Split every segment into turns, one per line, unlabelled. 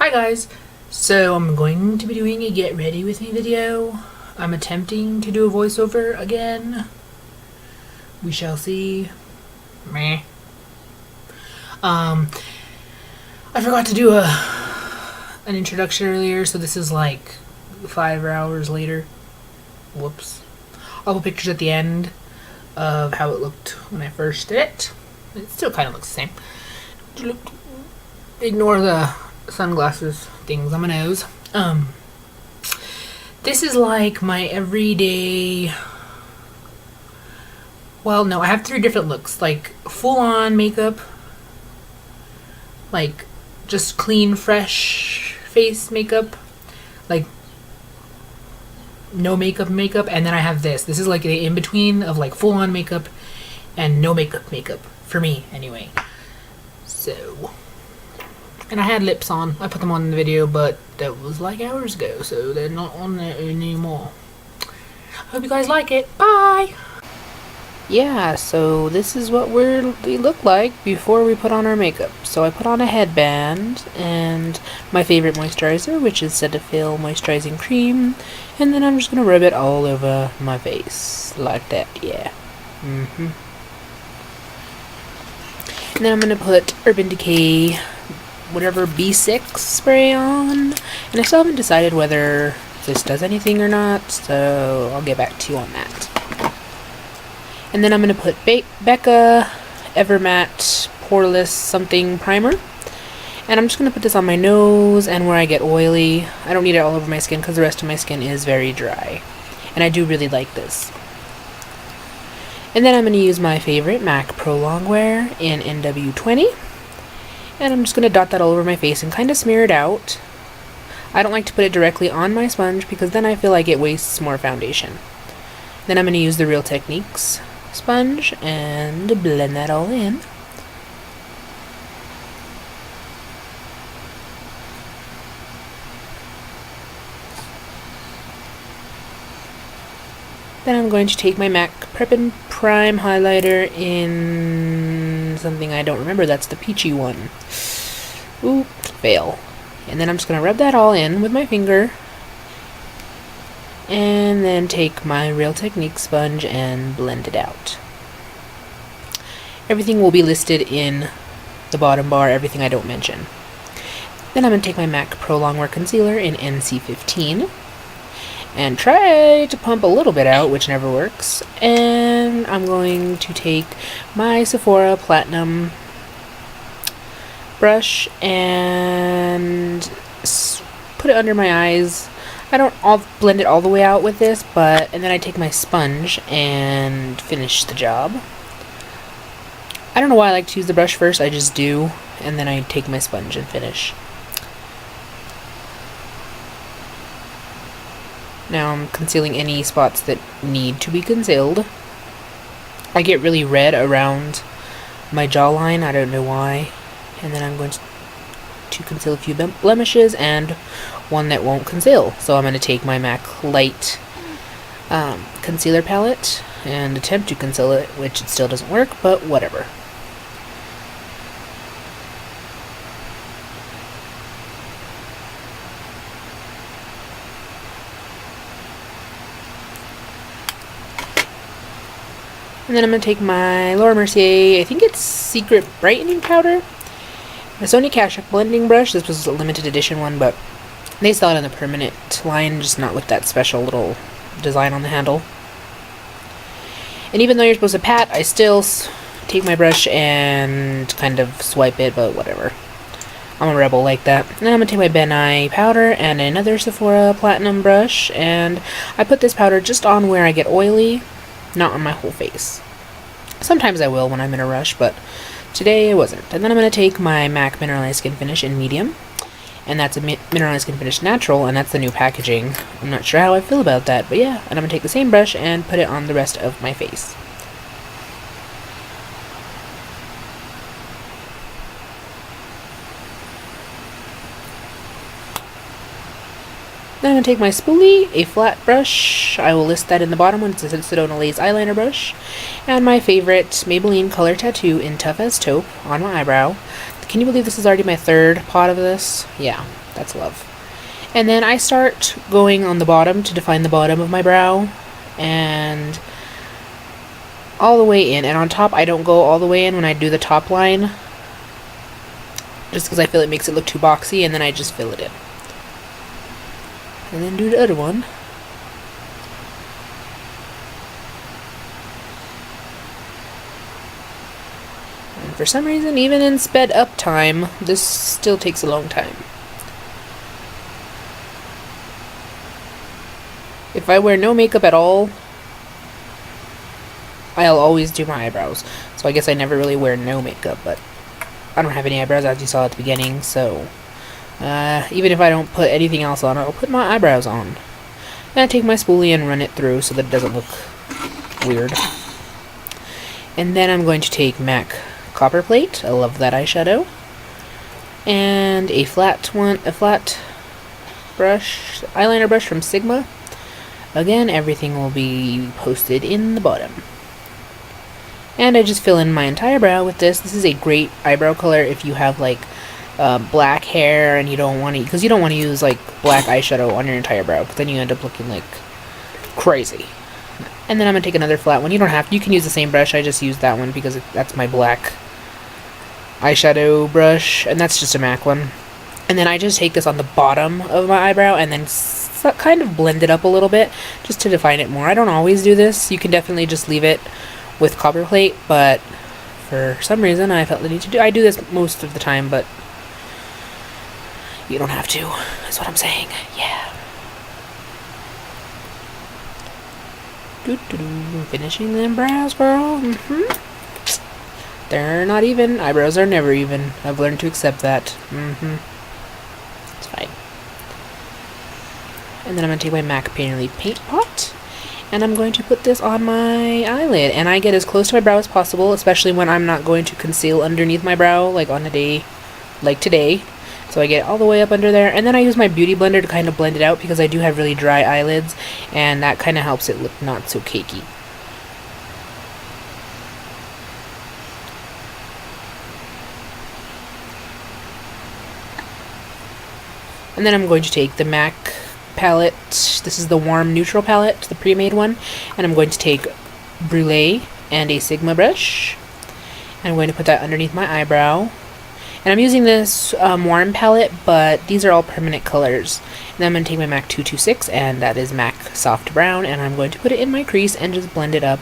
Hi guys! So I'm going to be doing a get ready with me video. I'm attempting to do a voiceover again. We shall see. Meh. I forgot to do an introduction earlier, so this is like 5 hours later. Whoops. I'll put pictures at the end of how it looked when I first did it. It still kind of looks the same. Ignore the sunglasses things on my nose. This is like my everyday. Well, no, I have 3 different looks. Like full on makeup, like just clean, fresh face makeup, like no makeup, and then I have this. This is like the in between of like full on makeup and no makeup for me anyway. So. And I had lips on. I put them on in the video, but that was like hours ago, so they're not on there anymore. Hope you guys like it. Bye! Yeah, so this is what we look like before we put on our makeup. So I put on a headband and my favorite moisturizer, which is Cetaphil Moisturizing Cream. And then I'm just going to rub it all over my face. Like that, yeah. And then I'm going to put Urban Decay whatever B6 spray on, and I still haven't decided whether this does anything or not, so I'll get back to you on that. And then I'm going to put Becca Evermatte Poreless something primer, and I'm just going to put this on my nose and where I get oily. I don't need it all over my skin because the rest of my skin is very dry, and I do really like this. And then I'm going to use my favorite MAC Pro Longwear in NW20. And I'm just going to dot that all over my face and kind of smear it out. I don't like to put it directly on my sponge because then I feel like it wastes more foundation. Then I'm going to use the Real Techniques sponge and blend that all in. Then I'm going to take my MAC Prep and Prime highlighter in something I don't remember. That's the peachy one. Ooh, fail. And then I'm just going to rub that all in with my finger. And then take my Real Techniques sponge and blend it out. Everything will be listed in the bottom bar, everything I don't mention. Then I'm going to take my MAC Pro Longwear Concealer in NC15. And try to pump a little bit out, which never works. And I'm going to take my Sephora Platinum brush and put it under my eyes. I don't blend it all the way out with this, and then I take my sponge and finish the job. I don't know why I like to use the brush first, I just do, and then I take my sponge and finish. Now I'm concealing any spots that need to be concealed. I get really red around my jawline, I don't know why. And then I'm going to conceal a few blemishes and one that won't conceal. So I'm going to take my MAC Light concealer palette and attempt to conceal it, which it still doesn't work, but whatever. And then I'm going to take my Laura Mercier, I think it's Secret Brightening Powder. The Sonia Kashuk blending brush. This was a limited edition one, but they sell it on the permanent line, just not with that special little design on the handle. And even though you're supposed to pat, I still take my brush and kind of swipe it, but whatever. I'm a rebel like that. And then I'm going to take my Ben Nye powder and another Sephora Platinum brush, and I put this powder just on where I get oily, not on my whole face. Sometimes I will when I'm in a rush, but today I wasn't. And then I'm going to take my MAC Mineralized Skin Finish in medium, and that's a Mineralized Skin Finish Natural, and that's the new packaging. I'm not sure how I feel about that, but yeah. And I'm going to take the same brush and put it on the rest of my face. Then I'm going to take my spoolie, a flat brush, I will list that in the bottom one, it's a Sedona Lace eyeliner brush, and my favorite Maybelline Color Tattoo in Tough as Taupe on my eyebrow. Can you believe this is already my 3rd pot of this? Yeah. That's love. And then I start going on the bottom to define the bottom of my brow, and all the way in. And on top, I don't go all the way in when I do the top line, just because I feel it makes it look too boxy, and then I just fill it in. And then do the other one. And for some reason, even in sped up time, this still takes a long time. If I wear no makeup at all, I'll always do my eyebrows. So I guess I never really wear no makeup, but I don't have any eyebrows, as you saw at the beginning, so even if I don't put anything else on, I'll put my eyebrows on. And I take my spoolie and run it through so that it doesn't look weird. And then I'm going to take MAC Copper Plate. I love that eyeshadow. And a flat brush, eyeliner brush from Sigma. Again, everything will be posted in the bottom. And I just fill in my entire brow with this. This is a great eyebrow color if you have like black hair and you don't want to, because you don't want to use like black eyeshadow on your entire brow, because then you end up looking like crazy. And then I'm going to take another flat one. You don't have to, you can use the same brush. I just used that one because that's my black eyeshadow brush, and that's just a MAC one. And then I just take this on the bottom of my eyebrow and then kind of blend it up a little bit just to define it more. I don't always do this. You can definitely just leave it with Copper Plate, but for some reason I felt the need to do. I do this most of the time, but you don't have to, is what I'm saying. Yeah. Finishing them brows, girl. They're not even. Eyebrows are never even. I've learned to accept that. It's fine. And then I'm going to take my MAC Painterly Paint Pot, and I'm going to put this on my eyelid. And I get as close to my brow as possible, especially when I'm not going to conceal underneath my brow, like on a day like today. So I get all the way up under there, and then I use my Beauty Blender to kind of blend it out, because I do have really dry eyelids, and that kind of helps it look not so cakey. And then I'm going to take the MAC palette. This is the Warm Neutral palette, the pre-made one, and I'm going to take Brulee and a Sigma brush, and I'm going to put that underneath my eyebrow. And I'm using this Warm palette, but these are all permanent colors. And then I'm going to take my MAC 226, and that is MAC Soft Brown, and I'm going to put it in my crease and just blend it up.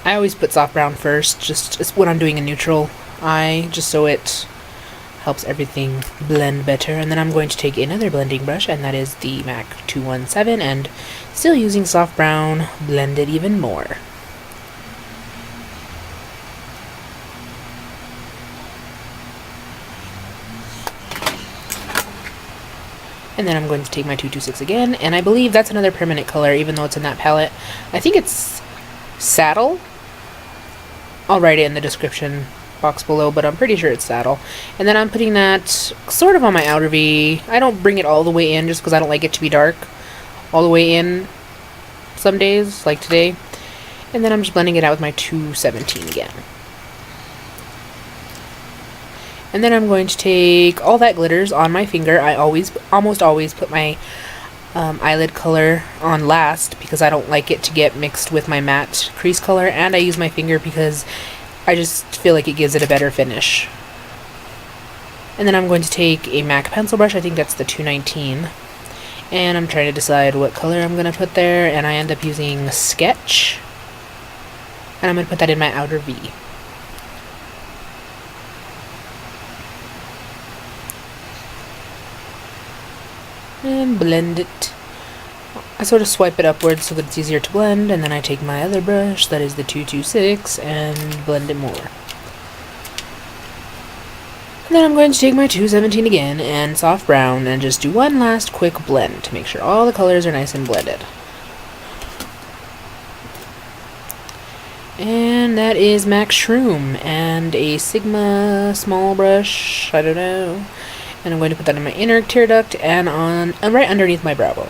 I always put Soft Brown first, just when I'm doing a neutral eye, just so it helps everything blend better. And then I'm going to take another blending brush, and that is the MAC 217, and still using Soft Brown, blend it even more. And then I'm going to take my 226 again, and I believe that's another permanent color, even though it's in that palette. I think it's Saddle. I'll write it in the description box below, but I'm pretty sure it's Saddle. And then I'm putting that sort of on my outer V. I don't bring it all the way in just because I don't like it to be dark all the way in some days, like today. And then I'm just blending it out with my 217 again. And then I'm going to take all that glitters on my finger. I almost always put my eyelid color on last, because I don't like it to get mixed with my matte crease color, and I use my finger because I just feel like it gives it a better finish. And then I'm going to take a MAC pencil brush. I think that's the 219. And I'm trying to decide what color I'm going to put there, and I end up using Sketch. And I'm going to put that in my outer V. And blend it. I sort of swipe it upwards so that it's easier to blend, and then I take my other brush, that is the 226, and blend it more. And then I'm going to take my 217 again, and Soft Brown, and just do one last quick blend to make sure all the colors are nice and blended. And that is MAC Shroom, and a Sigma small brush, I don't know. And I'm going to put that in my inner tear duct and right underneath my brow bone.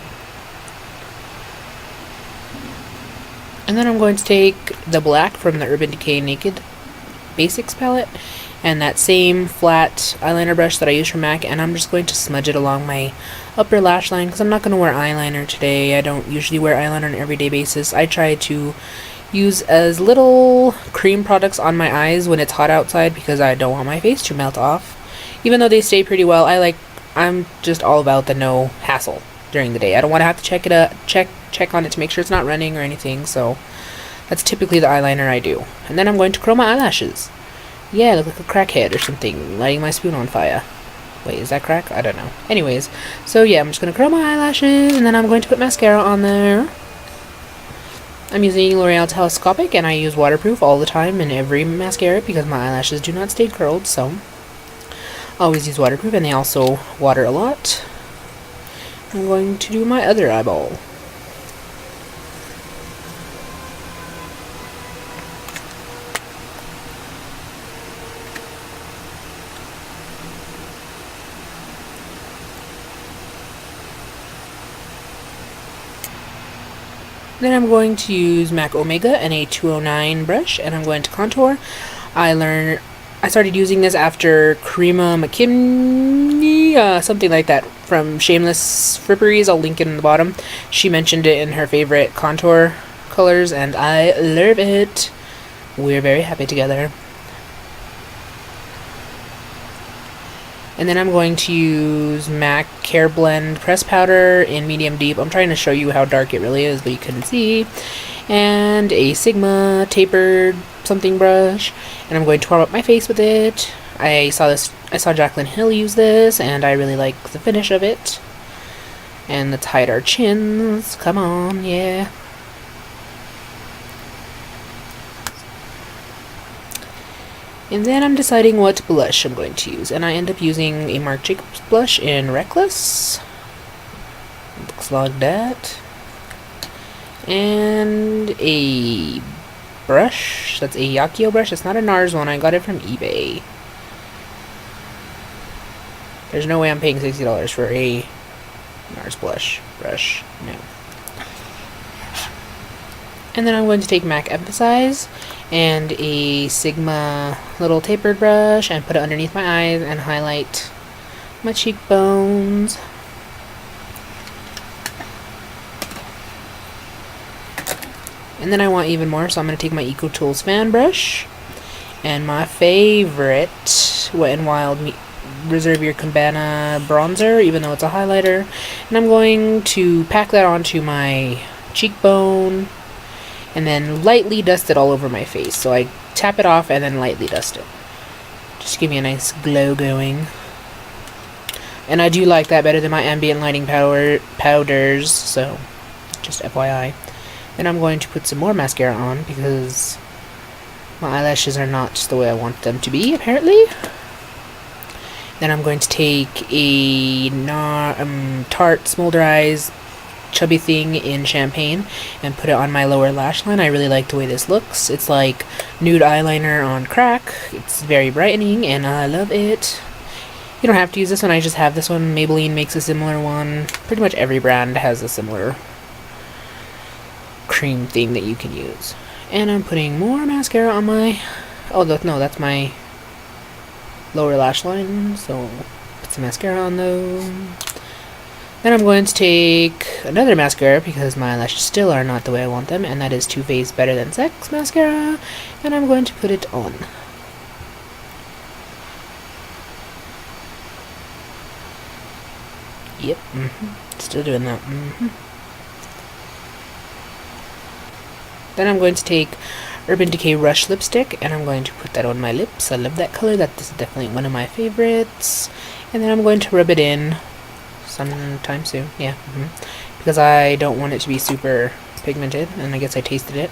And then I'm going to take the black from the Urban Decay Naked Basics palette, and that same flat eyeliner brush that I use from MAC, and I'm just going to smudge it along my upper lash line because I'm not going to wear eyeliner today. I don't usually wear eyeliner on an everyday basis. I try to use as little cream products on my eyes when it's hot outside because I don't want my face to melt off. Even though they stay pretty well, I'm just all about the no hassle during the day. I don't want to have to check on it to make sure it's not running or anything, so that's typically the eyeliner I do. And then I'm going to curl my eyelashes. Yeah, I look like a crackhead or something, lighting my spoon on fire. Wait, is that crack? I don't know. Anyways, so yeah, I'm just going to curl my eyelashes, and then I'm going to put mascara on there. I'm using L'Oreal Telescopic, and I use waterproof all the time in every mascara because my eyelashes do not stay curled, so I always use waterproof, and they also water a lot. I'm going to do my other eyeball. Then I'm going to use MAC Omega and a 209 brush, and I'm going to contour. I started using this after Karima McKimney, something like that, from Shameless Fripperies. I'll link it in the bottom. She mentioned it in her favorite contour colors, and I love it. We're very happy together. And then I'm going to use MAC Care Blend Press Powder in medium deep. I'm trying to show you how dark it really is, but you couldn't see. And a Sigma tapered something brush. And I'm going to warm up my face with it. I saw Jaclyn Hill use this, and I really like the finish of it. And let's hide our chins. Come on, yeah. And then I'm deciding what blush I'm going to use, and I end up using a Marc Jacobs blush in Reckless. Looks like that. And a brush, that's a Yakio brush. It's not a NARS one, I got it from eBay. There's no way I'm paying $60 for a NARS blush brush, no. And then I'm going to take MAC Emphasize and a Sigma little tapered brush and put it underneath my eyes and highlight my cheekbones. And then I want even more, so I'm going to take my EcoTools fan brush and my favorite Wet n Wild Reserve Your Cabana bronzer, even though it's a highlighter. And I'm going to pack that onto my cheekbone and then lightly dust it all over my face. So I tap it off and then lightly dust it. Just give me a nice glow going. And I do like that better than my ambient lighting powders, so just FYI. Then I'm going to put some more mascara on because my eyelashes are not the way I want them to be, apparently. Then I'm going to take a Tarte Smolder Eyes chubby thing in Champagne and put it on my lower lash line. I really like the way this looks. It's like nude eyeliner on crack. It's very brightening and I love it. You don't have to use this one, I just have this one. Maybelline makes a similar one. Pretty much every brand has a similar cream thing that you can use. And I'm putting more mascara on my... oh, no, that's my lower lash line. So, put some mascara on those. Then I'm going to take another mascara because my eyelashes still are not the way I want them, and that is Too Faced Better Than Sex mascara, and I'm going to put it on. Yep, still doing that. Then I'm going to take Urban Decay Rush lipstick, and I'm going to put that on my lips. I love that color. That is definitely one of my favorites. And then I'm going to rub it in sometime soon. Yeah, because I don't want it to be super pigmented, and I guess I tasted it.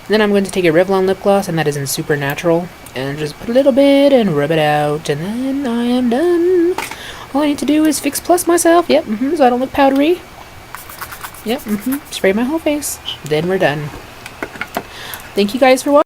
And then I'm going to take a Revlon lip gloss, and that is in Supernatural, and just put a little bit and rub it out, and then I am done. All I need to do is Fix Plus myself. Yep, so I don't look powdery. Yep, spray my whole face. Then we're done. Thank you guys for watching.